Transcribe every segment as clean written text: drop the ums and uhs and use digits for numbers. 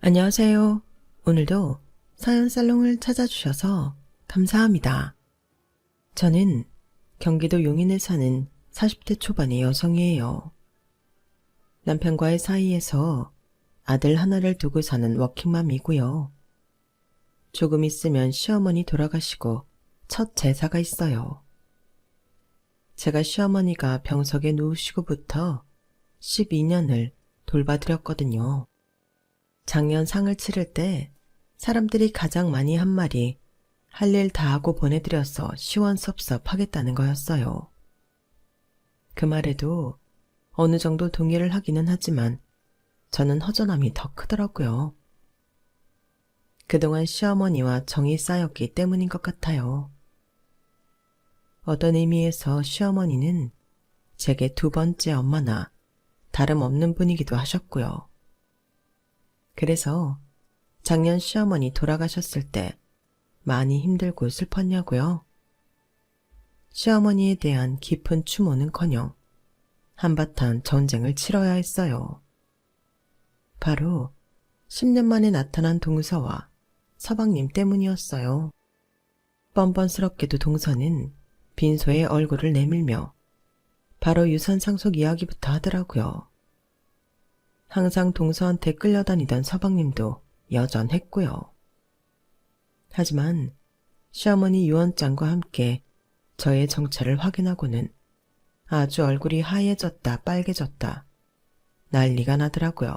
안녕하세요. 오늘도 사연 살롱을 찾아주셔서 감사합니다. 저는 경기도 용인에 사는 40대 초반의 여성이에요. 남편과의 사이에서 아들 하나를 두고 사는 워킹맘이고요. 조금 있으면 시어머니 돌아가시고 첫 제사가 있어요. 제가 시어머니가 병석에 누우시고부터 12년을 돌봐드렸거든요. 작년 상을 치를 때 사람들이 가장 많이 한 말이 할 일 다 하고 보내드려서 시원섭섭하겠다는 거였어요. 그 말에도 어느 정도 동의를 하기는 하지만 저는 허전함이 더 크더라고요. 그동안 시어머니와 정이 쌓였기 때문인 것 같아요. 어떤 의미에서 시어머니는 제게 두 번째 엄마나 다름없는 분이기도 하셨고요. 그래서 작년 시어머니 돌아가셨을 때 많이 힘들고 슬펐냐고요? 시어머니에 대한 깊은 추모는커녕 한바탕 전쟁을 치러야 했어요. 바로 10년 만에 나타난 동서와 서방님 때문이었어요. 뻔뻔스럽게도 동서는 빈소에 얼굴을 내밀며 바로 유산 상속 이야기부터 하더라고요. 항상 동서한테 끌려다니던 서방님도 여전했고요. 하지만 시어머니 유언장과 함께 저의 정체를 확인하고는 아주 얼굴이 하얘졌다 빨개졌다 난리가 나더라고요.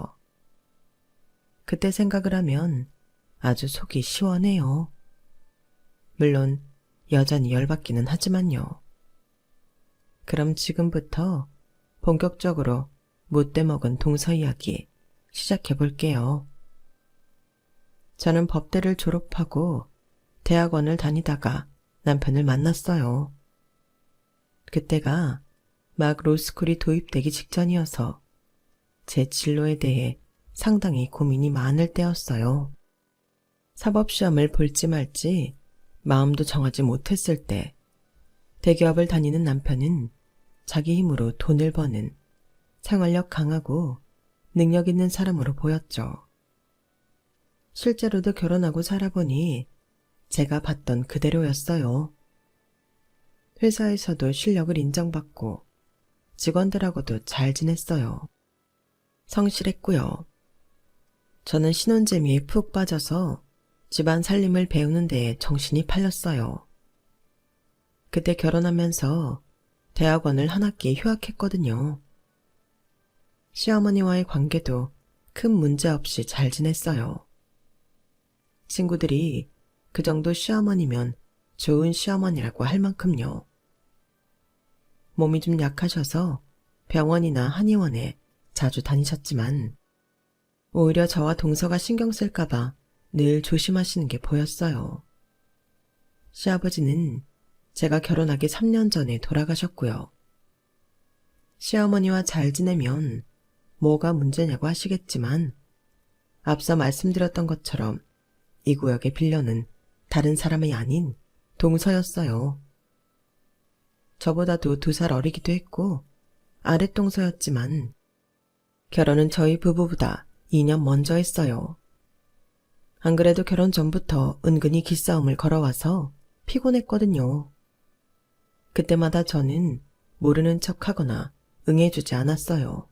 그때 생각을 하면 아주 속이 시원해요. 물론 여전히 열받기는 하지만요. 그럼 지금부터 본격적으로 못돼 먹은 동서 이야기 시작해 볼게요. 저는 법대를 졸업하고 대학원을 다니다가 남편을 만났어요. 그때가 막 로스쿨이 도입되기 직전이어서 제 진로에 대해 상당히 고민이 많을 때였어요. 사법시험을 볼지 말지 마음도 정하지 못했을 때 대기업을 다니는 남편은 자기 힘으로 돈을 버는 생활력 강하고 능력 있는 사람으로 보였죠. 실제로도 결혼하고 살아보니 제가 봤던 그대로였어요. 회사에서도 실력을 인정받고 직원들하고도 잘 지냈어요. 성실했고요. 저는 신혼재미에 푹 빠져서 집안 살림을 배우는 데에 정신이 팔렸어요. 그때 결혼하면서 대학원을 한 학기 휴학했거든요. 시어머니와의 관계도 큰 문제 없이 잘 지냈어요. 친구들이 그 정도 시어머니면 좋은 시어머니라고 할 만큼요. 몸이 좀 약하셔서 병원이나 한의원에 자주 다니셨지만 오히려 저와 동서가 신경 쓸까봐 늘 조심하시는 게 보였어요. 시아버지는 제가 결혼하기 3년 전에 돌아가셨고요. 시어머니와 잘 지내면 뭐가 문제냐고 하시겠지만 앞서 말씀드렸던 것처럼 이 구역의 빌런은 다른 사람이 아닌 동서였어요. 저보다도 2살 어리기도 했고 아랫동서였지만 결혼은 저희 부부보다 2년 먼저 했어요. 안 그래도 결혼 전부터 은근히 기싸움을 걸어와서 피곤했거든요. 그때마다 저는 모르는 척하거나 응해주지 않았어요.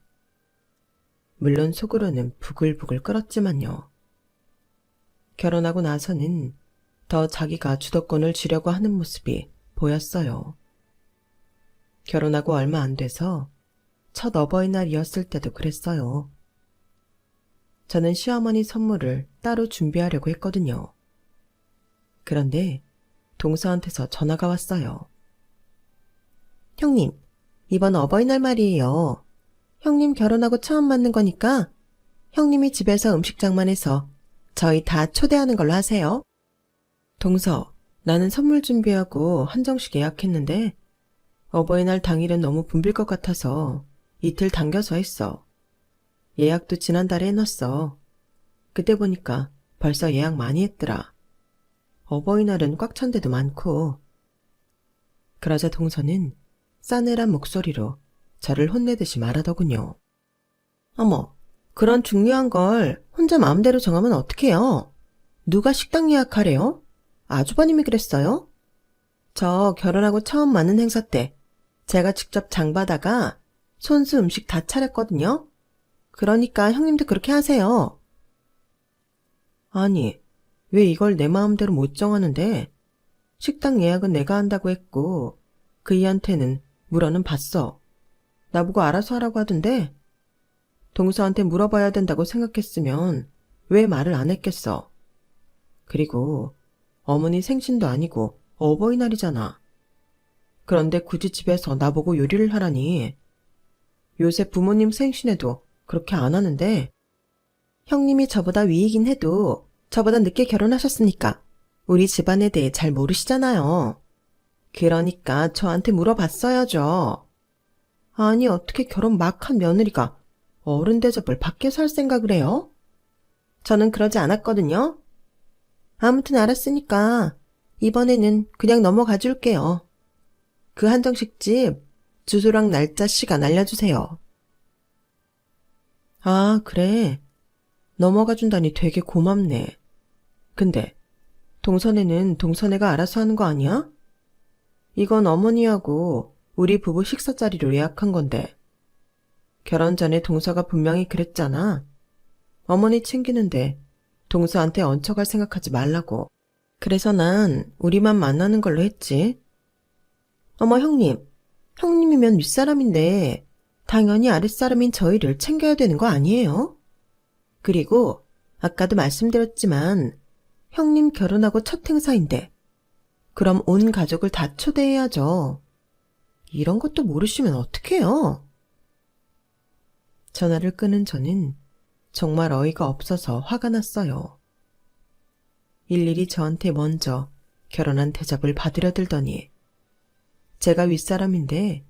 물론 속으로는 부글부글 끓었지만요. 결혼하고 나서는 더 자기가 주도권을 쥐려고 하는 모습이 보였어요. 결혼하고 얼마 안 돼서 첫 어버이날이었을 때도 그랬어요. 저는 시어머니 선물을 따로 준비하려고 했거든요. 그런데 동서한테서 전화가 왔어요. 형님, 이번 어버이날 말이에요. 형님 결혼하고 처음 맞는 거니까 형님이 집에서 음식장만 해서 저희 다 초대하는 걸로 하세요. 동서, 나는 선물 준비하고 한정식 예약했는데 어버이날 당일은 너무 붐빌 것 같아서 이틀 당겨서 했어. 예약도 지난달에 해놨어. 그때 보니까 벌써 예약 많이 했더라. 어버이날은 꽉 찬 데도 많고. 그러자 동서는 싸늘한 목소리로 저를 혼내듯이 말하더군요. 어머, 그런 중요한 걸 혼자 혼자 마음대로 정하면 어떡해요? 누가 식당 예약하래요? 아주버님이 그랬어요? 저 결혼하고 처음 맞는 행사 때 제가 직접 장 봐다가 손수 음식 다 차렸거든요. 그러니까 형님도 그렇게 하세요. 아니, 왜 이걸 내 마음대로 못 정하는데? 식당 예약은 내가 한다고 했고 그이한테는 물어는 봤어. 나보고 알아서 하라고 하던데 동서한테 물어봐야 된다고 생각했으면 왜 말을 안 했겠어. 그리고 어머니 생신도 아니고 어버이날이잖아. 그런데 굳이 집에서 나보고 요리를 하라니. 요새 부모님 생신에도 그렇게 안 하는데 형님이 저보다 위이긴 해도 저보다 늦게 결혼하셨으니까 우리 집안에 대해 잘 모르시잖아요. 그러니까 저한테 물어봤어야죠. 아니 어떻게 결혼 막 한 며느리가 어른 대접을 밖에서 할 생각을 해요? 저는 그러지 않았거든요. 아무튼 알았으니까 이번에는 그냥 넘어가 줄게요. 그 한정식집 주소랑 날짜 시간 알려주세요. 아, 그래. 넘어가 준다니 되게 고맙네. 근데 동선회는 동선회가 알아서 하는 거 아니야? 이건 어머니하고 우리 부부 식사 자리로 예약한 건데. 결혼 전에 동서가 분명히 그랬잖아. 어머니 챙기는데 동서한테 얹혀갈 생각하지 말라고. 그래서 난 우리만 만나는 걸로 했지. 어머 형님, 형님이면 윗사람인데 당연히 아랫사람인 저희를 챙겨야 되는 거 아니에요? 그리고 아까도 말씀드렸지만 형님 결혼하고 첫 행사인데 그럼 온 가족을 다 초대해야죠. 이런 것도 모르시면 어떡해요? 전화를 끊은 저는 정말 어이가 없어서 화가 났어요. 일일이 저한테 먼저 결혼한 대접을 받으려 들더니 제가 윗사람인데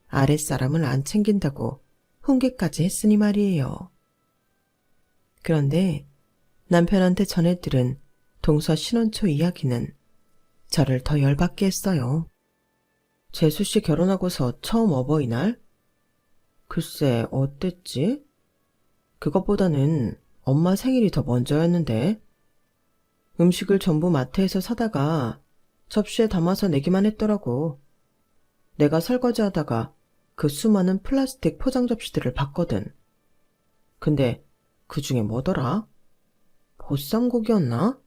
아랫사람을 안 챙긴다고 훈계까지 했으니 말이에요. 그런데 남편한테 전해 들은 동서 신혼초 이야기는 저를 더 열받게 했어요. 재수씨 결혼하고서 처음 어버이날? 글쎄 어땠지? 그것보다는 엄마 생일이 더 먼저였는데 음식을 전부 마트에서 사다가 접시에 담아서 내기만 했더라고. 내가 설거지하다가 그 수많은 플라스틱 포장 접시들을 봤거든. 근데 그 중에 뭐더라? 보쌈고기였나?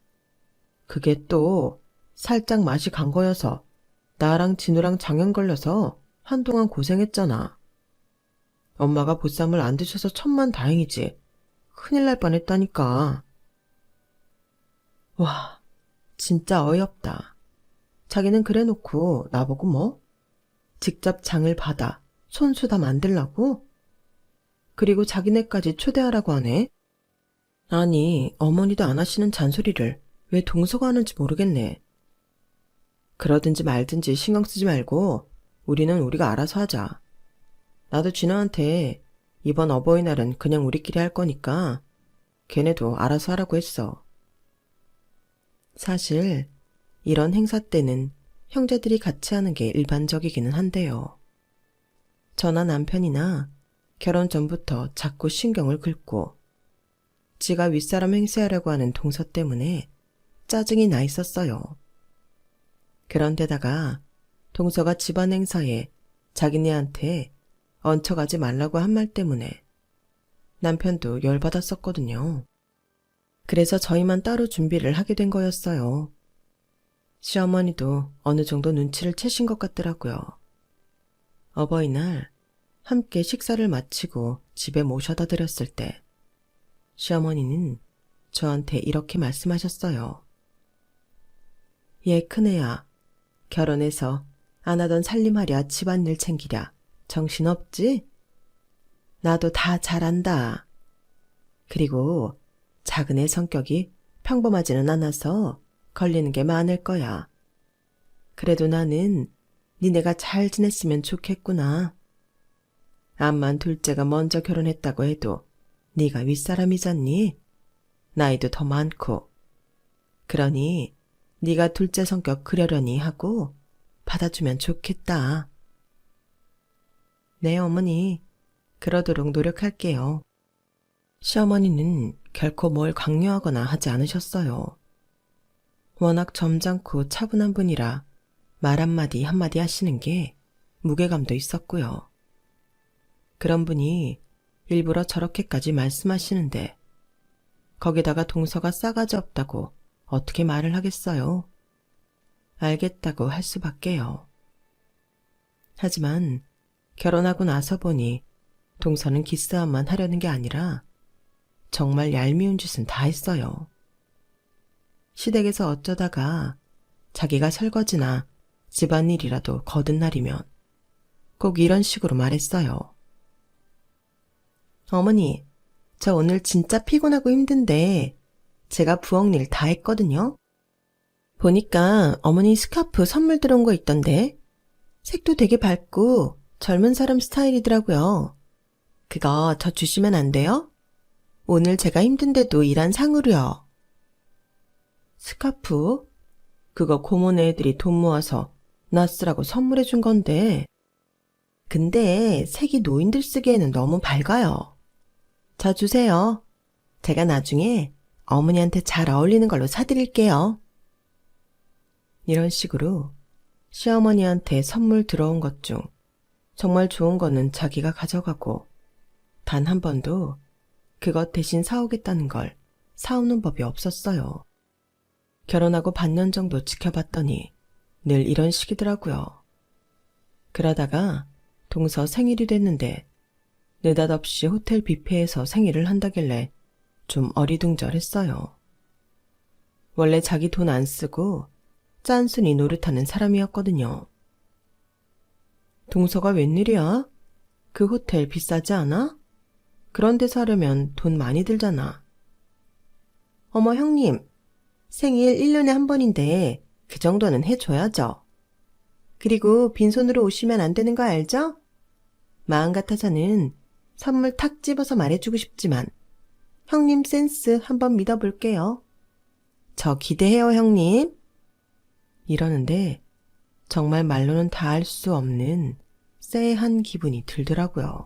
그게 또 살짝 맛이 간 거여서 나랑 진우랑 장염 걸려서 한동안 고생했잖아. 엄마가 보쌈을 안 드셔서 천만 다행이지. 큰일 날 뻔했다니까. 와, 진짜 어이없다. 자기는 그래놓고 나보고 뭐? 직접 장을 받아 손수 다 만들라고? 그리고 자기네까지 초대하라고 하네? 아니, 어머니도 안 하시는 잔소리를 왜 동서가 하는지 모르겠네. 그러든지 말든지 신경 쓰지 말고 우리는 우리가 알아서 하자. 나도 진아한테 이번 어버이날은 그냥 우리끼리 할 거니까 걔네도 알아서 하라고 했어. 사실 이런 행사 때는 형제들이 같이 하는 게 일반적이기는 한데요. 저나 남편이나 결혼 전부터 자꾸 신경을 긁고 지가 윗사람 행세하려고 하는 동서 때문에 짜증이 나 있었어요. 그런데다가 동서가 집안 행사에 자기네한테 얹혀가지 말라고 한 말 때문에 남편도 열받았었거든요. 그래서 저희만 따로 준비를 하게 된 거였어요. 시어머니도 어느 정도 눈치를 채신 것 같더라고요. 어버이날 함께 식사를 마치고 집에 모셔다 드렸을 때 시어머니는 저한테 이렇게 말씀하셨어요. 얘 큰애야, 결혼해서 안 하던 살림하랴 집안일 챙기랴 정신없지? 나도 다 잘한다. 그리고 작은애 성격이 평범하지는 않아서 걸리는 게 많을 거야. 그래도 나는 니네가 잘 지냈으면 좋겠구나. 암만 둘째가 먼저 결혼했다고 해도 네가 윗사람이잖니? 나이도 더 많고. 그러니 네가 둘째 성격 그려려니 하고 받아주면 좋겠다. 네, 어머니. 그러도록 노력할게요. 시어머니는 결코 뭘 강요하거나 하지 않으셨어요. 워낙 점잖고 차분한 분이라 말 한마디 한마디 하시는 게 무게감도 있었고요. 그런 분이 일부러 저렇게까지 말씀하시는데 거기다가 동서가 싸가지 없다고 어떻게 말을 하겠어요? 알겠다고 할 수밖에요. 하지만 결혼하고 나서 보니 동서는 기싸움만 하려는 게 아니라 정말 얄미운 짓은 다 했어요. 시댁에서 어쩌다가 자기가 설거지나 집안일이라도 거둔 날이면 꼭 이런 식으로 말했어요. 어머니, 저 오늘 진짜 피곤하고 힘든데 제가 부엌 일 다 했거든요. 보니까 어머니 스카프 선물 들어온 거 있던데 색도 되게 밝고 젊은 사람 스타일이더라고요. 그거 저 주시면 안 돼요? 오늘 제가 힘든데도 일한 상으로요. 스카프? 그거 고모네 애들이 돈 모아서 나 쓰라고 선물해 준 건데. 근데 색이 노인들 쓰기에는 너무 밝아요. 저 주세요. 제가 나중에 어머니한테 잘 어울리는 걸로 사드릴게요. 이런 식으로 시어머니한테 선물 들어온 것 중 정말 좋은 거는 자기가 가져가고 단 한 번도 그것 대신 사오겠다는 걸 사오는 법이 없었어요. 결혼하고 반년 정도 지켜봤더니 늘 이런 식이더라고요. 그러다가 동서 생일이 됐는데 느닷없이 호텔 뷔페에서 생일을 한다길래 좀 어리둥절했어요. 원래 자기 돈 안 쓰고 짠순이 노릇하는 사람이었거든요. 동서가 웬일이야? 그 호텔 비싸지 않아? 그런 데 사려면 돈 많이 들잖아. 어머 형님, 생일 1년에 한 번인데 그 정도는 해줘야죠. 그리고 빈손으로 오시면 안 되는 거 알죠? 마음 같아서는 선물 탁 집어서 말해주고 싶지만 형님 센스 한번 믿어볼게요. 저 기대해요 형님. 이러는데 정말 말로는 다 알 수 없는 쎄한 기분이 들더라고요.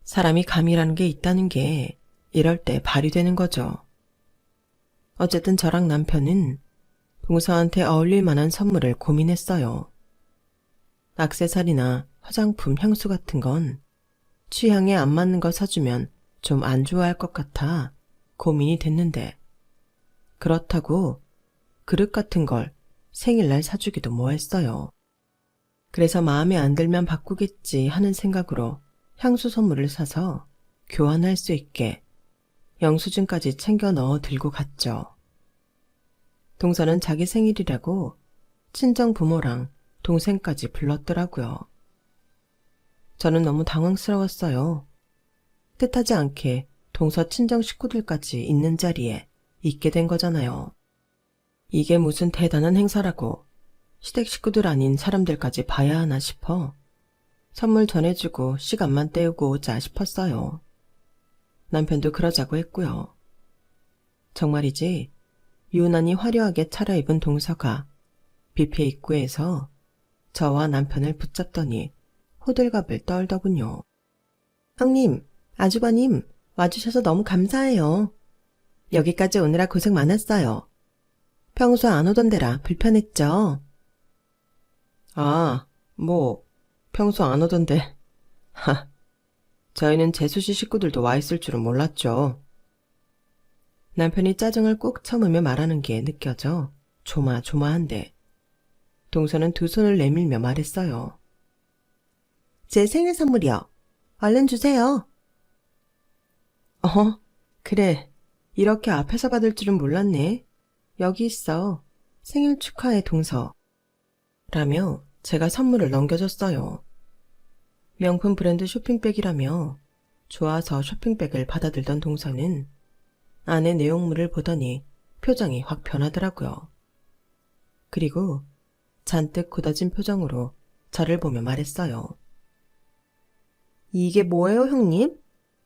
사람이 감이라는 게 있다는 게 이럴 때 발휘되는 거죠. 어쨌든 저랑 남편은 동서한테 어울릴 만한 선물을 고민했어요. 액세서리나 화장품, 향수 같은 건 취향에 안 맞는 거 사주면 좀 안 좋아할 것 같아 고민이 됐는데 그렇다고 그릇 같은 걸 생일날 사주기도 뭐했어요. 그래서 마음에 안 들면 바꾸겠지 하는 생각으로 향수 선물을 사서 교환할 수 있게 영수증까지 챙겨 넣어 들고 갔죠. 동서는 자기 생일이라고 친정 부모랑 동생까지 불렀더라고요. 저는 너무 당황스러웠어요. 뜻하지 않게 동서 친정 식구들까지 있는 자리에 있게 된 거잖아요. 이게 무슨 대단한 행사라고 시댁 식구들 아닌 사람들까지 봐야 하나 싶어 선물 전해주고 시간만 때우고 오자 싶었어요. 남편도 그러자고 했고요. 정말이지 유난히 화려하게 차려입은 동서가 뷔페 입구에서 저와 남편을 붙잡더니 호들갑을 떨더군요. 형님, 아주버님 와주셔서 너무 감사해요. 여기까지 오느라 고생 많았어요. 평소 안 오던 데라 불편했죠? 아, 평소 안 오던데. 저희는 재수씨 식구들도 와 있을 줄은 몰랐죠. 남편이 짜증을 꾹 참으며 말하는 게 느껴져 조마조마한데 동서는 두 손을 내밀며 말했어요. 제 생일 선물이요. 얼른 주세요. 그래. 이렇게 앞에서 받을 줄은 몰랐네. 여기 있어. 생일 축하해 동서. 라며 제가 선물을 넘겨줬어요. 명품 브랜드 쇼핑백이라며 좋아서 쇼핑백을 받아들던 동서는 안에 내용물을 보더니 표정이 확 변하더라고요. 그리고 잔뜩 굳어진 표정으로 저를 보며 말했어요. 이게 뭐예요, 형님?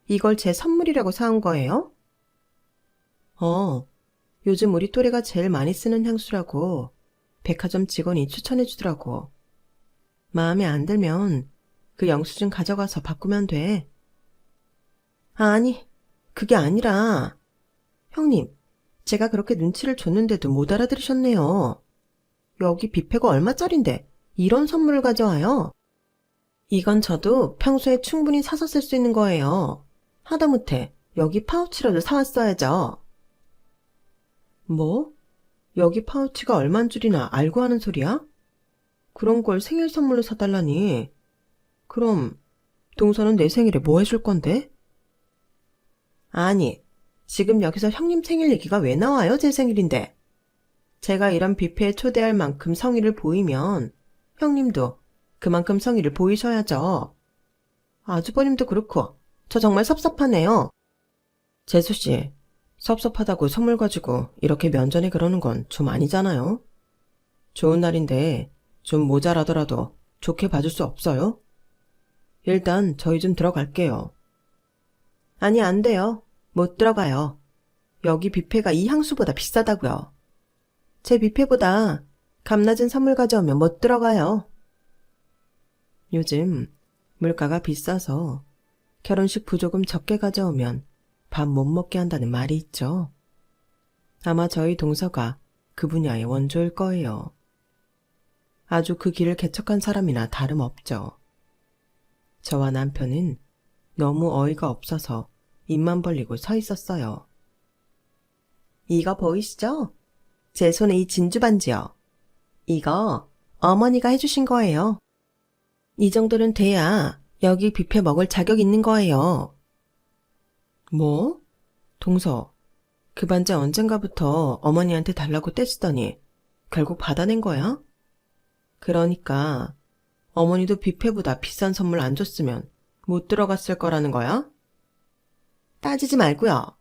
이걸 제 선물이라고 사온 거예요? 요즘 우리 또래가 제일 많이 쓰는 향수라고 백화점 직원이 추천해 주더라고. 마음에 안 들면 그 영수증 가져가서 바꾸면 돼. 아니, 그게 아니라, 형님, 제가 그렇게 눈치를 줬는데도 못 알아들으셨네요. 여기 뷔페가 얼마짜린데 이런 선물을 가져와요? 이건 저도 평소에 충분히 사서 쓸 수 있는 거예요. 하다못해 여기 파우치라도 사왔어야죠. 뭐? 여기 파우치가 얼만 줄이나 알고 하는 소리야? 그런 걸 생일 선물로 사달라니. 그럼 동서는 내 생일에 뭐 해줄 건데? 아니, 지금 여기서 형님 생일 얘기가 왜 나와요? 제 생일인데. 제가 이런 뷔페에 초대할 만큼 성의를 보이면 형님도 그만큼 성의를 보이셔야죠. 아주버님도 그렇고 저 정말 섭섭하네요. 재수씨, 섭섭하다고 선물 가지고 이렇게 면전에 그러는 건 좀 아니잖아요. 좋은 날인데 좀 모자라더라도 좋게 봐줄 수 없어요? 일단 저희 좀 들어갈게요. 아니, 안 돼요. 못 들어가요. 여기 뷔페가 이 향수보다 비싸다고요. 제 뷔페보다 값낮은 선물 가져오면 못 들어가요. 요즘 물가가 비싸서 결혼식 부조금 적게 가져오면 밥 못 먹게 한다는 말이 있죠. 아마 저희 동서가 그 분야의 원조일 거예요. 아주 그 길을 개척한 사람이나 다름없죠. 저와 남편은 너무 어이가 없어서 입만 벌리고 서 있었어요. 이거 보이시죠? 제 손에 이 진주 반지요. 이거 어머니가 해주신 거예요. 이 정도는 돼야 여기 뷔페 먹을 자격 있는 거예요. 뭐? 동서, 그 반지 언젠가부터 어머니한테 달라고 떼쓰더니 결국 받아낸 거야? 그러니까 어머니도 뷔페보다 비싼 선물 안 줬으면 못 들어갔을 거라는 거야? 따지지 말고요.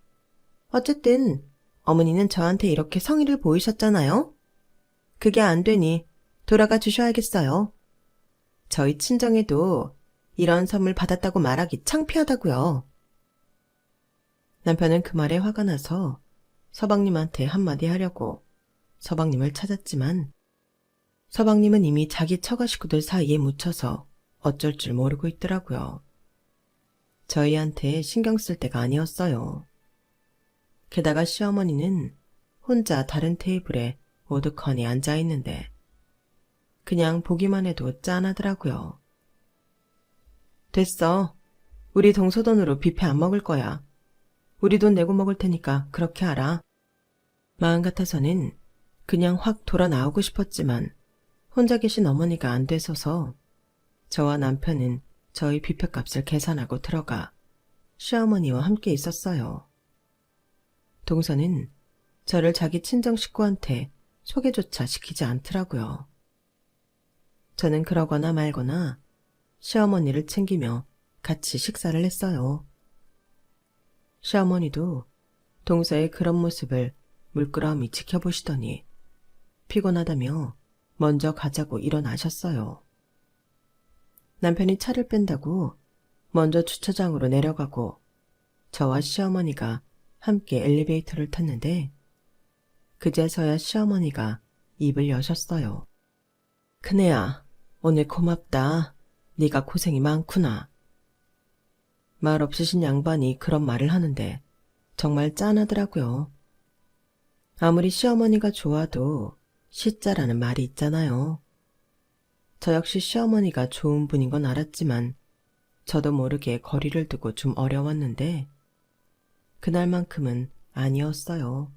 어쨌든 어머니는 저한테 이렇게 성의를 보이셨잖아요. 그게 안 되니 돌아가 주셔야겠어요. 저희 친정에도 이런 선물 받았다고 말하기 창피하다고요. 남편은 그 말에 화가 나서 서방님한테 한마디 하려고 서방님을 찾았지만 서방님은 이미 자기 처가 식구들 사이에 묻혀서 어쩔 줄 모르고 있더라고요. 저희한테 신경 쓸 때가 아니었어요. 게다가 시어머니는 혼자 다른 테이블에 오두커니 앉아 있는데 그냥 보기만 해도 짠하더라고요. 됐어. 우리 동서 돈으로 뷔페 안 먹을 거야. 우리 돈 내고 먹을 테니까 그렇게 하라. 마음 같아서는 그냥 확 돌아 나오고 싶었지만 혼자 계신 어머니가 안 돼서서 저와 남편은 저희 뷔페값을 계산하고 들어가 시어머니와 함께 있었어요. 동서는 저를 자기 친정 식구한테 소개조차 시키지 않더라고요. 저는 그러거나 말거나 시어머니를 챙기며 같이 식사를 했어요. 시어머니도 동서의 그런 모습을 물끄러미 지켜보시더니 피곤하다며 먼저 가자고 일어나셨어요. 남편이 차를 뺀다고 먼저 주차장으로 내려가고 저와 시어머니가 함께 엘리베이터를 탔는데 그제서야 시어머니가 입을 여셨어요. 큰애야, 오늘 고맙다. 네가 고생이 많구나. 말 없으신 양반이 그런 말을 하는데 정말 짠하더라고요. 아무리 시어머니가 좋아도 시자라는 말이 있잖아요. 저 역시 시어머니가 좋은 분인 건 알았지만 저도 모르게 거리를 두고 좀 어려웠는데 그날만큼은 아니었어요.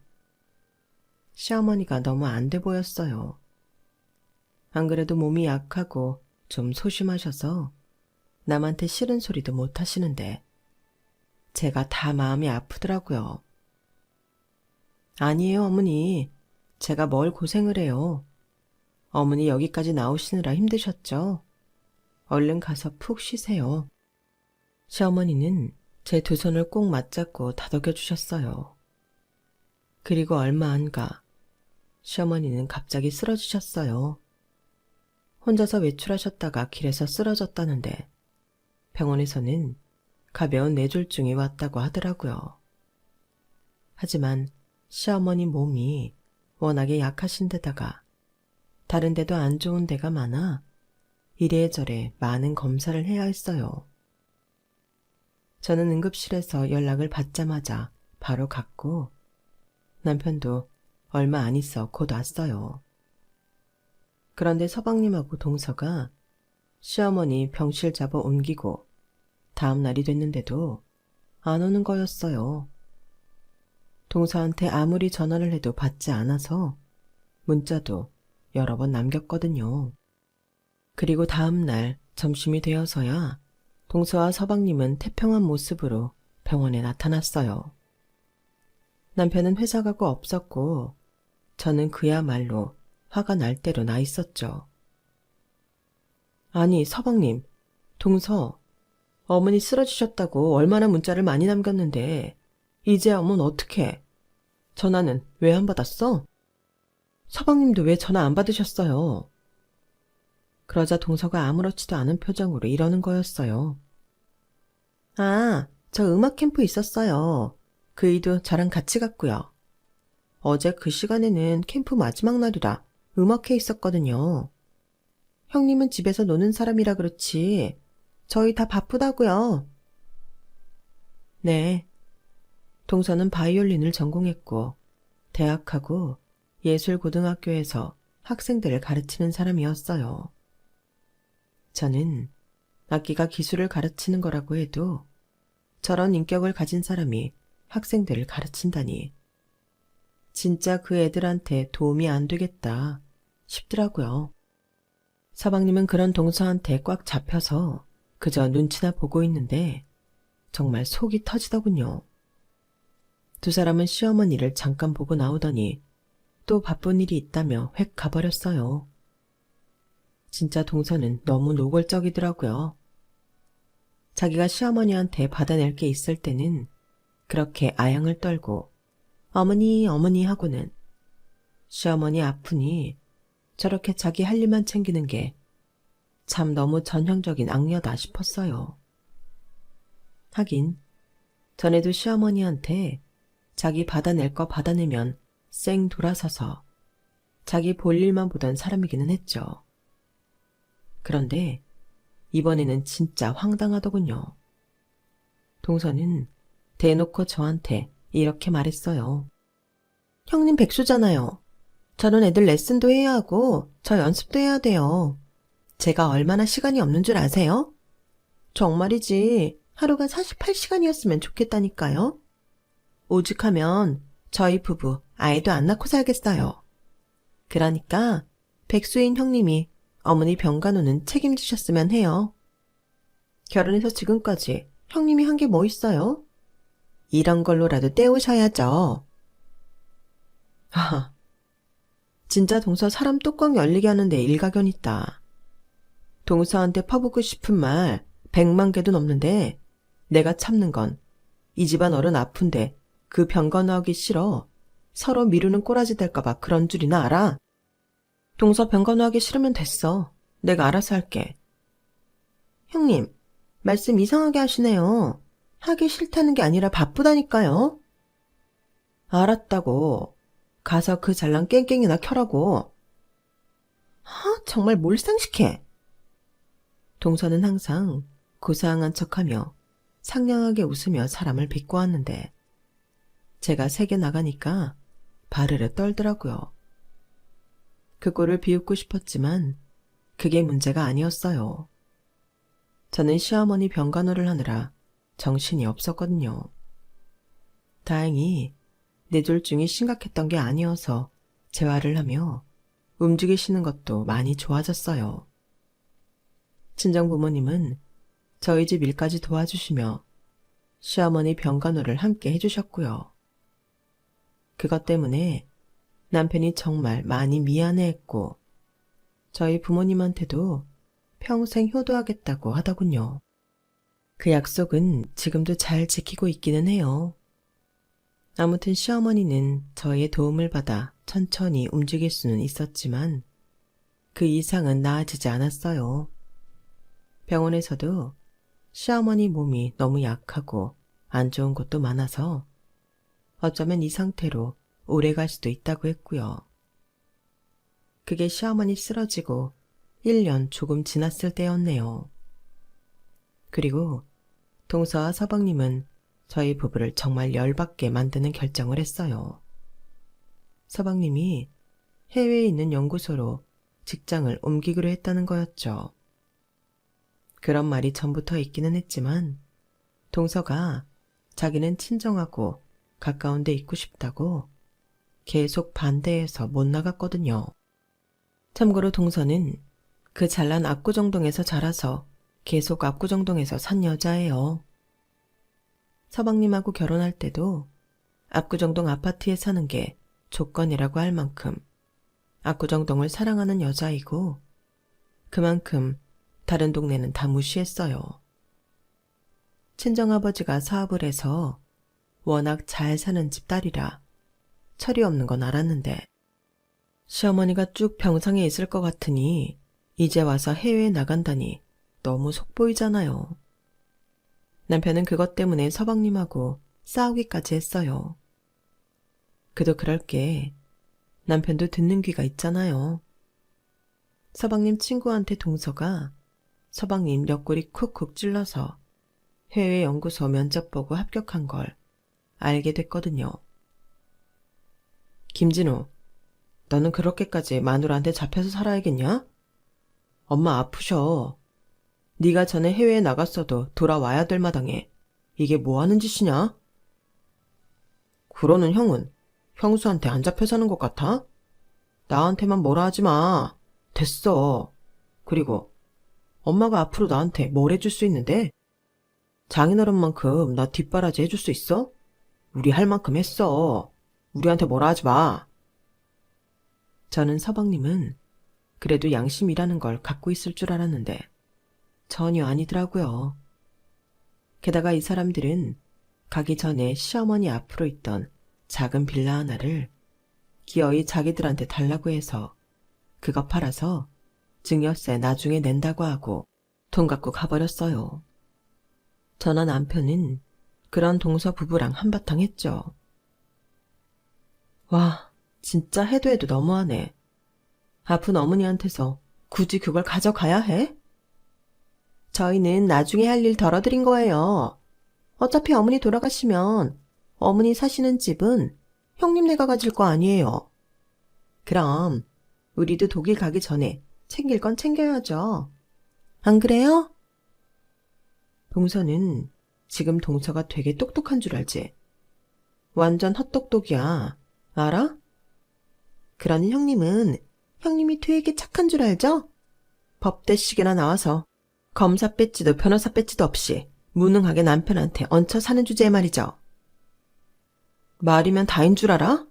시어머니가 너무 안 돼 보였어요. 안 그래도 몸이 약하고 좀 소심하셔서 남한테 싫은 소리도 못 하시는데 제가 다 마음이 아프더라고요. 아니에요, 어머니. 제가 뭘 고생을 해요. 어머니 여기까지 나오시느라 힘드셨죠? 얼른 가서 푹 쉬세요. 시어머니는 제 두 손을 꼭 맞잡고 다독여 주셨어요. 그리고 얼마 안 가 시어머니는 갑자기 쓰러지셨어요. 혼자서 외출하셨다가 길에서 쓰러졌다는데 병원에서는 가벼운 뇌졸중이 왔다고 하더라고요. 하지만 시어머니 몸이 워낙에 약하신 데다가 다른 데도 안 좋은 데가 많아 이래저래 많은 검사를 해야 했어요. 저는 응급실에서 연락을 받자마자 바로 갔고 남편도 얼마 안 있어 곧 왔어요. 그런데 서방님하고 동서가 시어머니 병실 잡아 옮기고 다음 날이 됐는데도 안 오는 거였어요. 동서한테 아무리 전화를 해도 받지 않아서 문자도 여러 번 남겼거든요. 그리고 다음 날 점심이 되어서야 동서와 서방님은 태평한 모습으로 병원에 나타났어요. 남편은 회사 가고 없었고 저는 그야말로 화가 날 대로 나 있었죠. 아니 서방님, 동서, 어머니 쓰러지셨다고 얼마나 문자를 많이 남겼는데 이제야 오면 어떡해? 전화는 왜 안 받았어? 서방님도 왜 전화 안 받으셨어요? 그러자 동서가 아무렇지도 않은 표정으로 이러는 거였어요. 아, 저 음악 캠프 있었어요. 그 이도 저랑 같이 갔고요. 어제 그 시간에는 캠프 마지막 날이라 음악회 있었거든요. 형님은 집에서 노는 사람이라 그렇지 저희 다 바쁘다고요. 네. 동서는 바이올린을 전공했고 대학하고 예술고등학교에서 학생들을 가르치는 사람이었어요. 저는 악기가 기술을 가르치는 거라고 해도 저런 인격을 가진 사람이 학생들을 가르친다니 진짜 그 애들한테 도움이 안 되겠다 싶더라고요. 서방님은 그런 동서한테 꽉 잡혀서 그저 눈치나 보고 있는데 정말 속이 터지더군요. 두 사람은 시어머니를 잠깐 보고 나오더니 또 바쁜 일이 있다며 획 가버렸어요. 진짜 동서는 너무 노골적이더라고요. 자기가 시어머니한테 받아낼 게 있을 때는 그렇게 아양을 떨고 어머니 어머니 하고는 시어머니 아프니 저렇게 자기 할 일만 챙기는 게 참 너무 전형적인 악녀다 싶었어요. 하긴 전에도 시어머니한테 자기 받아낼 거 받아내면 쌩 돌아서서 자기 볼 일만 보던 사람이기는 했죠. 그런데 이번에는 진짜 황당하더군요. 동서는 대놓고 저한테 이렇게 말했어요. 형님 백수잖아요. 저런 애들 레슨도 해야 하고 저 연습도 해야 돼요. 제가 얼마나 시간이 없는 줄 아세요? 정말이지 하루가 48시간이었으면 좋겠다니까요. 오죽하면 저희 부부 아이도 안 낳고 살겠어요. 그러니까 백수인 형님이 어머니 병간호는 책임지셨으면 해요. 결혼해서 지금까지 형님이 한 게 뭐 있어요? 이런 걸로라도 때우셔야죠. 하하, 진짜 동서 사람 뚜껑 열리게 하는데 일가견 있다. 동서한테 퍼붓고 싶은 말 100만 개도 넘는데 내가 참는 건 이 집안 어른 아픈데 그 병간호하기 싫어 서로 미루는 꼬라지 될까봐 그런 줄이나 알아? 동서 병간호하기 싫으면 됐어. 내가 알아서 할게. 형님, 말씀 이상하게 하시네요. 하기 싫다는 게 아니라 바쁘다니까요. 알았다고. 가서 그 잘난 깽깽이나 켜라고. 정말 몰상식해. 동서는 항상 고상한 척하며 상냥하게 웃으며 사람을 비꼬았는데 제가 세게 나가니까 바르르 떨더라고요. 그 꼴을 비웃고 싶었지만 그게 문제가 아니었어요. 저는 시어머니 병간호를 하느라 정신이 없었거든요. 다행히 뇌졸중이 심각했던 게 아니어서 재활을 하며 움직이시는 것도 많이 좋아졌어요. 친정부모님은 저희 집 일까지 도와주시며 시어머니 병간호를 함께 해주셨고요. 그것 때문에 남편이 정말 많이 미안해했고 저희 부모님한테도 평생 효도하겠다고 하더군요. 그 약속은 지금도 잘 지키고 있기는 해요. 아무튼 시어머니는 저의 도움을 받아 천천히 움직일 수는 있었지만 그 이상은 나아지지 않았어요. 병원에서도 시어머니 몸이 너무 약하고 안 좋은 것도 많아서 어쩌면 이 상태로 오래 갈 수도 있다고 했고요. 그게 시어머니 쓰러지고 1년 조금 지났을 때였네요. 그리고 동서와 서방님은 저희 부부를 정말 열받게 만드는 결정을 했어요. 서방님이 해외에 있는 연구소로 직장을 옮기기로 했다는 거였죠. 그런 말이 전부터 있기는 했지만 동서가 자기는 친정하고 가까운 데 있고 싶다고 계속 반대해서 못 나갔거든요. 참고로 동서는 그 잘난 압구정동에서 자라서 계속 압구정동에서 산 여자예요. 서방님하고 결혼할 때도 압구정동 아파트에 사는 게 조건이라고 할 만큼 압구정동을 사랑하는 여자이고 그만큼 다른 동네는 다 무시했어요. 친정아버지가 사업을 해서 워낙 잘 사는 집 딸이라 철이 없는 건 알았는데 시어머니가 쭉 병상에 있을 것 같으니 이제 와서 해외에 나간다니 너무 속보이잖아요. 남편은 그것 때문에 서방님하고 싸우기까지 했어요. 그도 그럴 게 남편도 듣는 귀가 있잖아요. 서방님 친구한테 동서가 서방님 옆구리 쿡쿡 찔러서 해외 연구소 면접 보고 합격한 걸 알게 됐거든요. 김진우, 너는 그렇게까지 마누라한테 잡혀서 살아야겠냐? 엄마 아프셔. 네가 전에 해외에 나갔어도 돌아와야 될 마당에 이게 뭐 하는 짓이냐? 그러는 형은 형수한테 안 잡혀 사는 것 같아? 나한테만 뭐라 하지 마. 됐어. 그리고 엄마가 앞으로 나한테 뭘 해줄 수 있는데? 장인어른만큼 나 뒷바라지 해줄 수 있어? 우리 할 만큼 했어. 우리한테 뭐라 하지 마. 저는 서방님은 그래도 양심이라는 걸 갖고 있을 줄 알았는데 전혀 아니더라고요. 게다가 이 사람들은 가기 전에 시어머니 앞으로 있던 작은 빌라 하나를 기어이 자기들한테 달라고 해서 그거 팔아서 증여세 나중에 낸다고 하고 돈 갖고 가버렸어요. 저나 남편은 그런 동서 부부랑 한바탕 했죠. 와, 진짜 해도 해도 너무하네. 아픈 어머니한테서 굳이 그걸 가져가야 해? 저희는 나중에 할 일 덜어드린 거예요. 어차피 어머니 돌아가시면 어머니 사시는 집은 형님네가 가질 거 아니에요. 그럼 우리도 독일 가기 전에 챙길 건 챙겨야죠. 안 그래요? 동서는 지금 동서가 되게 똑똑한 줄 알지? 완전 헛똑똑이야. 알아? 그러는 형님은 형님이 되게 착한 줄 알죠? 법대식이나 나와서 검사 배지도 변호사 배지도 없이 무능하게 남편한테 얹혀 사는 주제에 말이죠. 말이면 다인 줄 알아?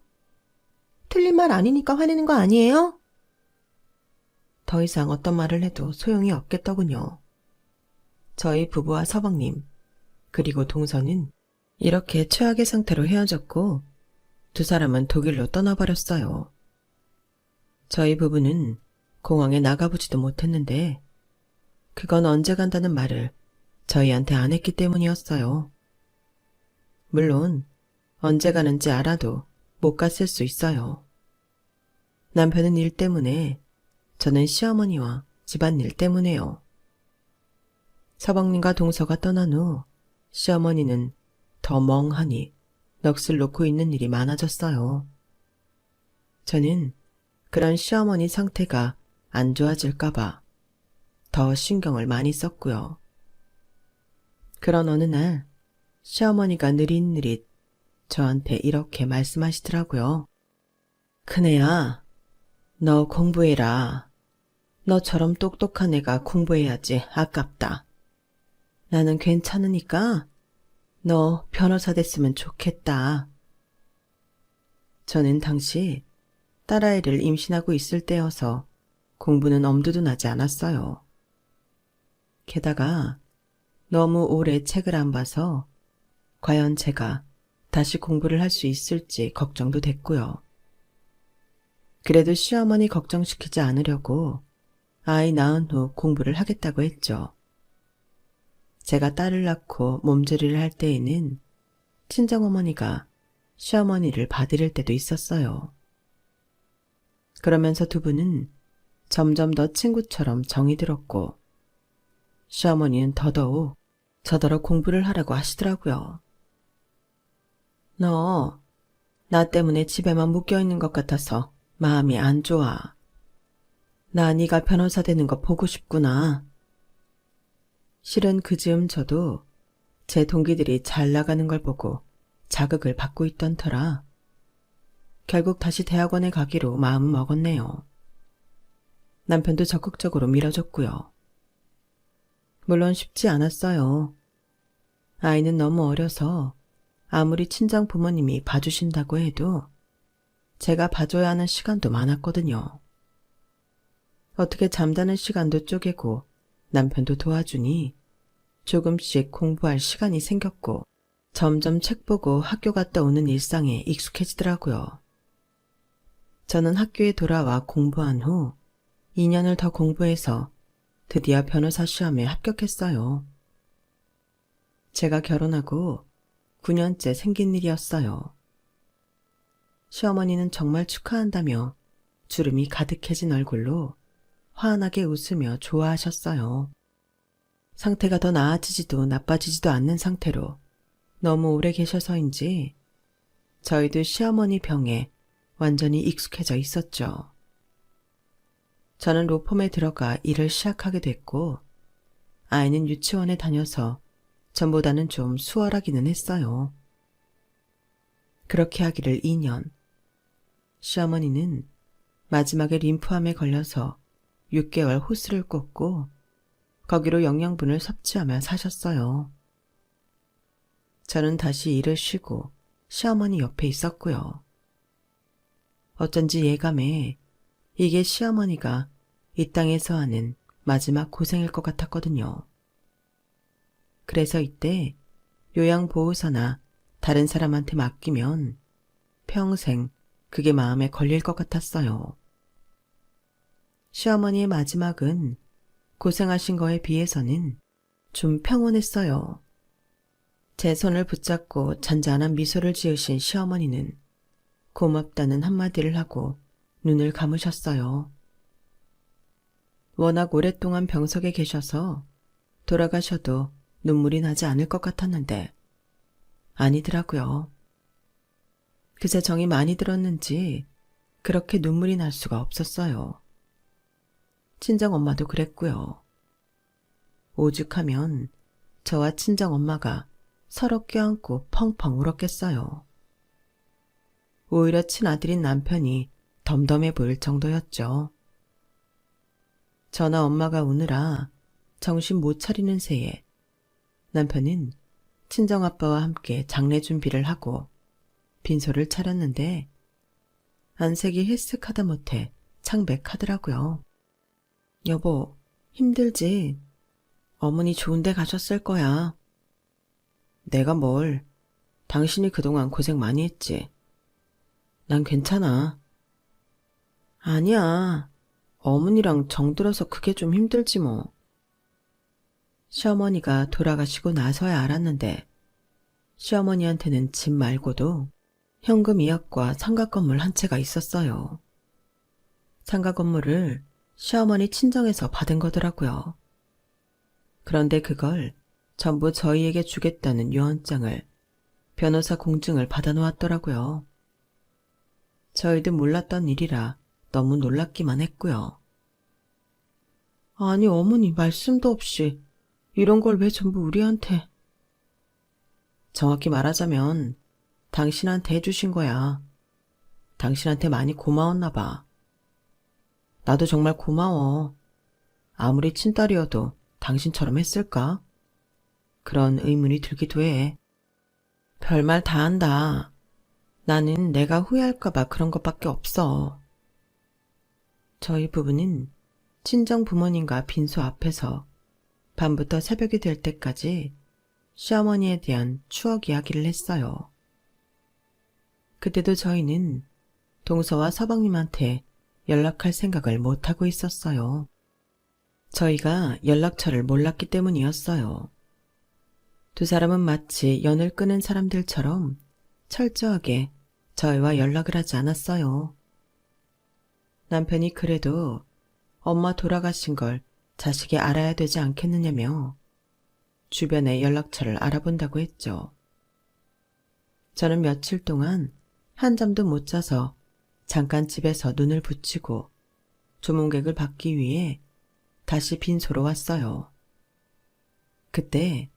틀린 말 아니니까 화내는 거 아니에요? 더 이상 어떤 말을 해도 소용이 없겠더군요. 저희 부부와 서방님, 그리고 동서는 이렇게 최악의 상태로 헤어졌고 두 사람은 독일로 떠나버렸어요. 저희 부부는 공항에 나가보지도 못했는데 그건 언제 간다는 말을 저희한테 안 했기 때문이었어요. 물론 언제 가는지 알아도 못 갔을 수 있어요. 남편은 일 때문에, 저는 시어머니와 집안일 때문에요. 서방님과 동서가 떠난 후 시어머니는 더 멍하니 넋을 놓고 있는 일이 많아졌어요. 저는 그런 시어머니 상태가 안 좋아질까봐 더 신경을 많이 썼고요. 그런 어느 날 시어머니가 느릿느릿 저한테 이렇게 말씀하시더라고요. 큰애야, 너 공부해라. 너처럼 똑똑한 애가 공부해야지 아깝다. 나는 괜찮으니까 너 변호사 됐으면 좋겠다. 저는 당시 딸아이를 임신하고 있을 때여서 공부는 엄두도 나지 않았어요. 게다가 너무 오래 책을 안 봐서 과연 제가 다시 공부를 할 수 있을지 걱정도 됐고요. 그래도 시어머니 걱정시키지 않으려고 아이 낳은 후 공부를 하겠다고 했죠. 제가 딸을 낳고 몸조리를 할 때에는 친정어머니가 시어머니를 봐드릴 때도 있었어요. 그러면서 두 분은 점점 더 친구처럼 정이 들었고 시어머니는 더더욱 저더러 공부를 하라고 하시더라고요. 너, 나 때문에 집에만 묶여있는 것 같아서 마음이 안 좋아. 나 네가 변호사 되는 거 보고 싶구나. 실은 그 즈음 저도 제 동기들이 잘 나가는 걸 보고 자극을 받고 있던 터라 결국 다시 대학원에 가기로 마음을 먹었네요. 남편도 적극적으로 밀어줬고요. 물론 쉽지 않았어요. 아이는 너무 어려서 아무리 친정 부모님이 봐주신다고 해도 제가 봐줘야 하는 시간도 많았거든요. 어떻게 잠자는 시간도 쪼개고 남편도 도와주니 조금씩 공부할 시간이 생겼고 점점 책 보고 학교 갔다 오는 일상에 익숙해지더라고요. 저는 학교에 돌아와 공부한 후 2년을 더 공부해서 드디어 변호사 시험에 합격했어요. 제가 결혼하고 9년째 생긴 일이었어요. 시어머니는 정말 축하한다며 주름이 가득해진 얼굴로 환하게 웃으며 좋아하셨어요. 상태가 더 나아지지도 나빠지지도 않는 상태로 너무 오래 계셔서인지 저희도 시어머니 병에 완전히 익숙해져 있었죠. 저는 로펌에 들어가 일을 시작하게 됐고 아이는 유치원에 다녀서 전보다는 좀 수월하기는 했어요. 그렇게 하기를 2년. 시어머니는 마지막에 림프암에 걸려서 6개월 호스를 꽂고 거기로 영양분을 섭취하며 사셨어요. 저는 다시 일을 쉬고 시어머니 옆에 있었고요. 어쩐지 예감에 이게 시어머니가 이 땅에서 하는 마지막 고생일 것 같았거든요. 그래서 이때 요양보호사나 다른 사람한테 맡기면 평생 그게 마음에 걸릴 것 같았어요. 시어머니의 마지막은 고생하신 거에 비해서는 좀 평온했어요. 제 손을 붙잡고 잔잔한 미소를 지으신 시어머니는 고맙다는 한마디를 하고 눈을 감으셨어요. 워낙 오랫동안 병석에 계셔서 돌아가셔도 눈물이 나지 않을 것 같았는데 아니더라고요. 그새 정이 많이 들었는지 그렇게 눈물이 날 수가 없었어요. 친정엄마도 그랬고요. 오죽하면 저와 친정엄마가 서로 껴안고 펑펑 울었겠어요. 오히려 친아들인 남편이 덤덤해 보일 정도였죠. 저나 엄마가 우느라 정신 못 차리는 새에 남편은 친정아빠와 함께 장례 준비를 하고 빈소를 차렸는데 안색이 헬쓱하다 못해 창백하더라고요. 여보, 힘들지? 어머니 좋은 데 가셨을 거야. 내가 뭘, 당신이 그동안 고생 많이 했지. 난 괜찮아. 아니야. 어머니랑 정들어서 그게 좀 힘들지 뭐. 시어머니가 돌아가시고 나서야 알았는데 시어머니한테는 집 말고도 현금 2억과 상가 건물 한 채가 있었어요. 상가 건물을 시어머니 친정에서 받은 거더라고요. 그런데 그걸 전부 저희에게 주겠다는 유언장을 변호사 공증을 받아놓았더라고요. 저희도 몰랐던 일이라 너무 놀랍기만 했고요. 아니 어머니 말씀도 없이 이런 걸 왜 전부 우리한테. 정확히 말하자면 당신한테 해주신 거야. 당신한테 많이 고마웠나 봐. 나도 정말 고마워. 아무리 친딸이어도 당신처럼 했을까? 그런 의문이 들기도 해. 별말 다 한다. 나는 내가 후회할까봐 그런 것밖에 없어. 저희 부부는 친정 부모님과 빈소 앞에서 밤부터 새벽이 될 때까지 시어머니에 대한 추억 이야기를 했어요. 그때도 저희는 동서와 서방님한테 연락할 생각을 못하고 있었어요. 저희가 연락처를 몰랐기 때문이었어요. 두 사람은 마치 연을 끄는 사람들처럼 철저하게 저희와 연락을 하지 않았어요. 남편이 그래도 엄마 돌아가신 걸 자식이 알아야 되지 않겠느냐며 주변의 연락처를 알아본다고 했죠. 저는 며칠 동안 한 잠도 못 자서 잠깐 집에서 눈을 붙이고 조문객을 받기 위해 다시 빈소로 왔어요. 그때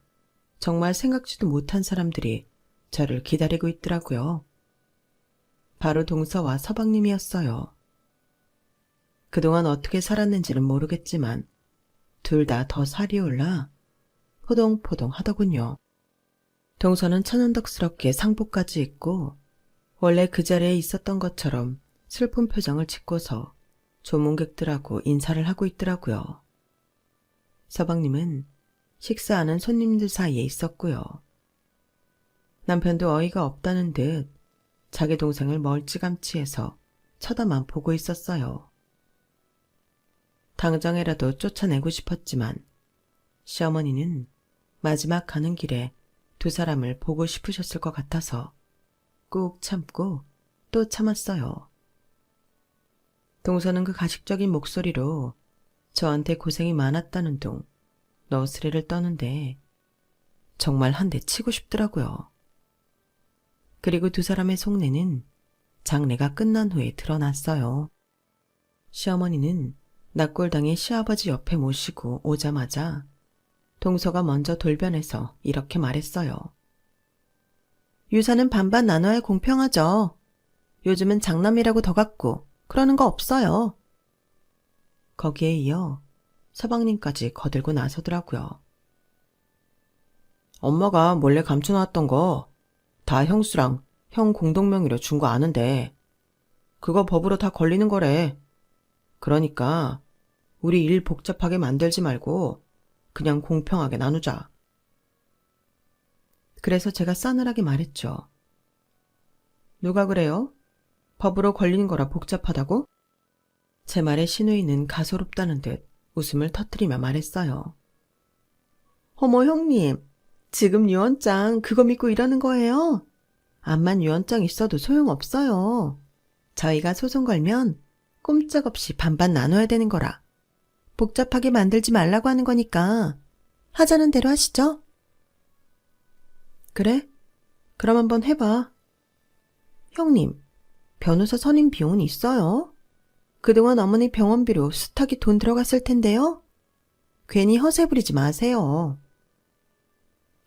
정말 생각지도 못한 사람들이 저를 기다리고 있더라고요. 바로 동서와 서방님이었어요. 그동안 어떻게 살았는지는 모르겠지만 둘 다 더 살이 올라 포동포동 하더군요. 동서는 천연덕스럽게 상복까지 입고 원래 그 자리에 있었던 것처럼 슬픈 표정을 짓고서 조문객들하고 인사를 하고 있더라고요. 서방님은 식사하는 손님들 사이에 있었고요. 남편도 어이가 없다는 듯 자기 동생을 멀찌감치해서 쳐다만 보고 있었어요. 당장이라도 쫓아내고 싶었지만 시어머니는 마지막 가는 길에 두 사람을 보고 싶으셨을 것 같아서 꾹 참고 또 참았어요. 동서는 그 가식적인 목소리로 저한테 고생이 많았다는 둥 너스레를 떠는데 정말 한 대 치고 싶더라고요. 그리고 두 사람의 속내는 장례가 끝난 후에 드러났어요. 시어머니는 낙골당에 시아버지 옆에 모시고 오자마자 동서가 먼저 돌변해서 이렇게 말했어요. 유산은 반반 나눠야 공평하죠. 요즘은 장남이라고 더 갖고 그러는 거 없어요. 거기에 이어 서방님까지 거들고 나서더라고요. 엄마가 몰래 감춰놨던 거 다 형수랑 형 공동명의로 준 거 아는데 그거 법으로 다 걸리는 거래. 그러니까 우리 일 복잡하게 만들지 말고 그냥 공평하게 나누자. 그래서 제가 싸늘하게 말했죠. 누가 그래요? 법으로 걸리는 거라 복잡하다고? 제 말에 신우이는 가소롭다는 듯 웃음을 터뜨리며 말했어요. 어머 형님, 지금 유언장 그거 믿고 이러는 거예요? 암만 유언장 있어도 소용없어요. 저희가 소송 걸면 꼼짝없이 반반 나눠야 되는 거라. 복잡하게 만들지 말라고 하는 거니까 하자는 대로 하시죠. 그래? 그럼 한번 해봐. 형님, 변호사 선임 비용은 있어요? 그동안 어머니 병원비로 숱하게 돈 들어갔을 텐데요. 괜히 허세 부리지 마세요.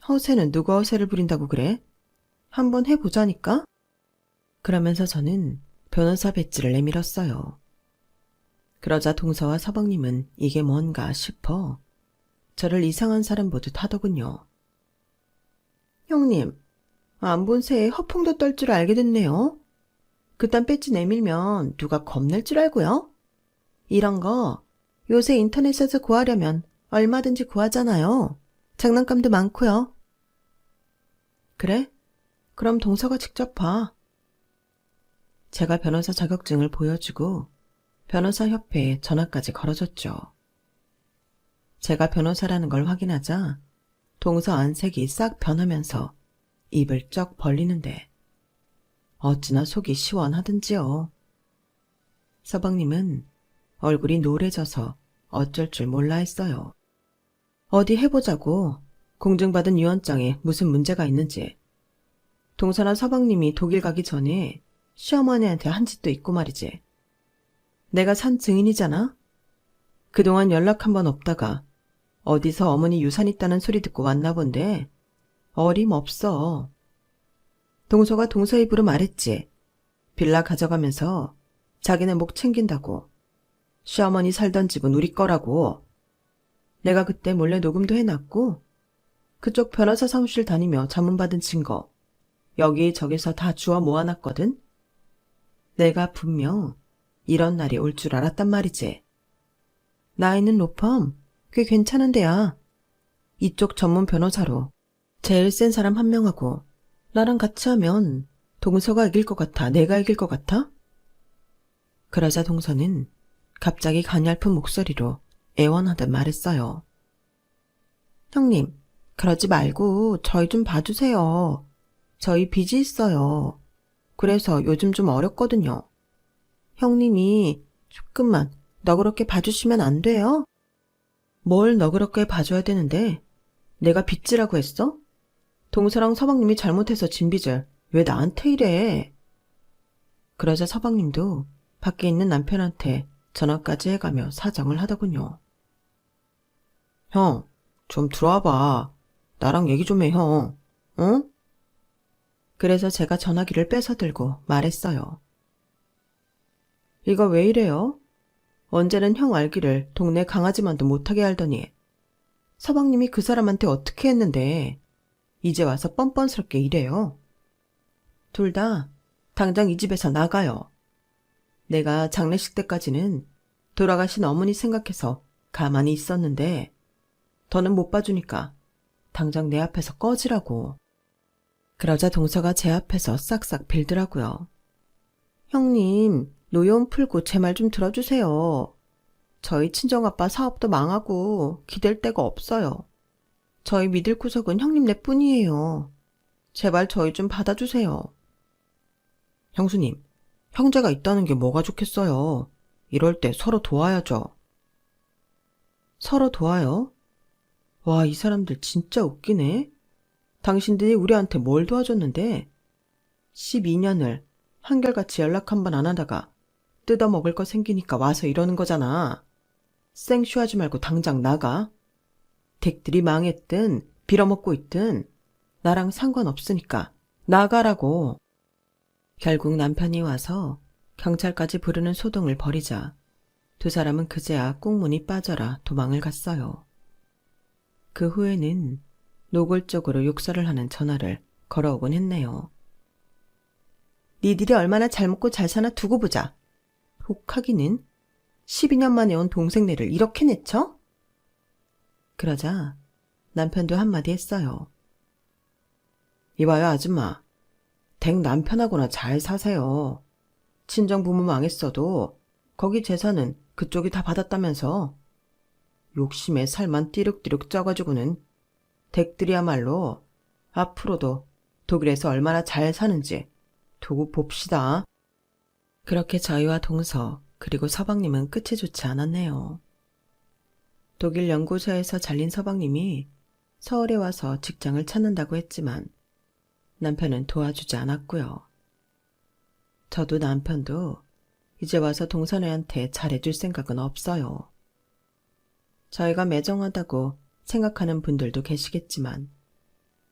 허세는 누가 허세를 부린다고 그래? 한번 해보자니까? 그러면서 저는 변호사 배지를 내밀었어요. 그러자 동서와 서방님은 이게 뭔가 싶어 저를 이상한 사람 보듯 하더군요. 형님, 안 본 새에 허풍도 떨 줄 알게 됐네요. 그딴 배지 내밀면 누가 겁낼 줄 알고요? 이런 거 요새 인터넷에서 구하려면 얼마든지 구하잖아요. 장난감도 많고요. 그래? 그럼 동서가 직접 봐. 제가 변호사 자격증을 보여주고 변호사협회에 전화까지 걸어줬죠. 제가 변호사라는 걸 확인하자 동서 안색이 싹 변하면서 입을 쩍 벌리는데 어찌나 속이 시원하든지요. 서방님은 얼굴이 노래져서 어쩔 줄 몰라 했어요. 어디 해보자고. 공증받은 유언장에 무슨 문제가 있는지. 동서나 서방님이 독일 가기 전에 시어머니한테 한 짓도 있고 말이지. 내가 산 증인이잖아. 그동안 연락 한 번 없다가 어디서 어머니 유산 있다는 소리 듣고 왔나 본데 어림없어. 동서가 동서 입으로 말했지. 빌라 가져가면서 자기네 목 챙긴다고. 시어머니 살던 집은 우리 거라고. 내가 그때 몰래 녹음도 해놨고 그쪽 변호사 사무실 다니며 자문받은 증거 여기저기서 다 주워 모아놨거든. 내가 분명 이런 날이 올 줄 알았단 말이지. 나 있는 로펌 꽤 괜찮은 데야. 이쪽 전문 변호사로 제일 센 사람 한 명하고 나랑 같이 하면 동서가 이길 것 같아? 내가 이길 것 같아? 그러자 동서는 갑자기 가냘픈 목소리로 애원하듯 말했어요. 형님, 그러지 말고 저희 좀 봐주세요. 저희 빚이 있어요. 그래서 요즘 좀 어렵거든요. 형님이 조금만 너그럽게 봐주시면 안 돼요? 뭘 너그럽게 봐줘야 되는데? 내가 빚지라고 했어? 동서랑 서방님이 잘못해서 진 빚을 왜 나한테 이래? 그러자 서방님도 밖에 있는 남편한테 전화까지 해가며 사정을 하더군요. 형, 좀 들어와봐. 나랑 얘기 좀 해, 형. 응? 그래서 제가 전화기를 뺏어 들고 말했어요. 이거 왜 이래요? 언제는 형 알기를 동네 강아지만도 못하게 알더니 서방님이 그 사람한테 어떻게 했는데 이제 와서 뻔뻔스럽게 이래요. 둘 다 당장 이 집에서 나가요. 내가 장례식 때까지는 돌아가신 어머니 생각해서 가만히 있었는데 더는 못 봐주니까 당장 내 앞에서 꺼지라고. 그러자 동서가 제 앞에서 싹싹 빌더라고요. 형님, 노여움 풀고 제 말 좀 들어주세요. 저희 친정아빠 사업도 망하고 기댈 데가 없어요. 저희 믿을 구석은 형님네 뿐이에요. 제발 저희 좀 받아주세요. 형수님, 형제가 있다는 게 뭐가 좋겠어요. 이럴 때 서로 도와야죠. 서로 도와요? 와, 이 사람들 진짜 웃기네. 당신들이 우리한테 뭘 도와줬는데 12년을 한결같이 연락 한 번 안 하다가 뜯어먹을 거 생기니까 와서 이러는 거잖아. 생쇼하지 말고 당장 나가. 댁들이 망했든 빌어먹고 있든 나랑 상관없으니까 나가라고. 결국 남편이 와서 경찰까지 부르는 소동을 벌이자 두 사람은 그제야 꽁무니 빠져라 도망을 갔어요. 그 후에는 노골적으로 욕설을 하는 전화를 걸어오곤 했네요. 니들이 얼마나 잘 먹고 잘 사나 두고 보자. 혹하기는 12년 만에 온 동생네를 이렇게 내쳐? 그러자 남편도 한마디 했어요. 이봐요 아줌마. 댁 남편하고나 잘 사세요. 친정 부모 망했어도 거기 재산은 그쪽이 다 받았다면서. 욕심에 살만 띠룩띠룩 쪄가지고는 댁들이야말로 앞으로도 독일에서 얼마나 잘 사는지 두고 봅시다. 그렇게 저희와 동서 그리고 서방님은 끝이 좋지 않았네요. 독일 연구소에서 잘린 서방님이 서울에 와서 직장을 찾는다고 했지만 남편은 도와주지 않았고요. 저도 남편도 이제 와서 동선애한테 잘해줄 생각은 없어요. 저희가 매정하다고 생각하는 분들도 계시겠지만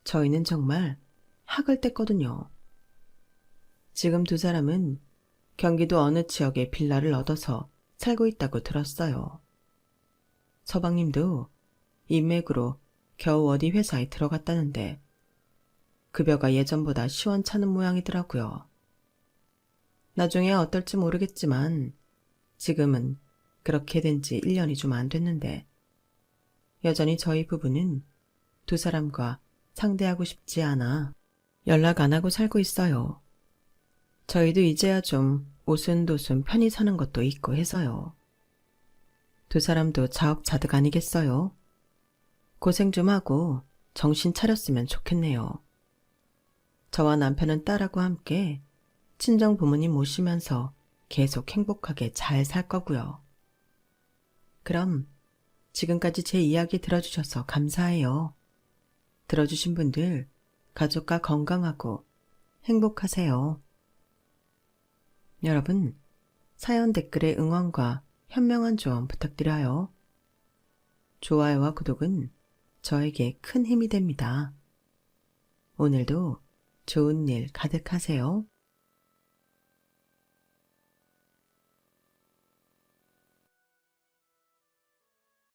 저희는 정말 학을 뗐거든요. 지금 두 사람은 경기도 어느 지역에 빌라를 얻어서 살고 있다고 들었어요. 서방님도 인맥으로 겨우 어디 회사에 들어갔다는데 급여가 예전보다 시원찮은 모양이더라고요. 나중에 어떨지 모르겠지만 지금은 그렇게 된 지 1년이 좀 안 됐는데 여전히 저희 부부는 두 사람과 상대하고 싶지 않아 연락 안 하고 살고 있어요. 저희도 이제야 좀 오순도순 편히 사는 것도 있고 해서요. 두 사람도 자업자득 아니겠어요? 고생 좀 하고 정신 차렸으면 좋겠네요. 저와 남편은 딸하고 함께 친정 부모님 모시면서 계속 행복하게 잘 살 거고요. 그럼 지금까지 제 이야기 들어주셔서 감사해요. 들어주신 분들 가족과 건강하고 행복하세요. 여러분, 사연 댓글에 응원과 현명한 조언 부탁드려요. 좋아요와 구독은 저에게 큰 힘이 됩니다. 오늘도 좋은 일 가득하세요.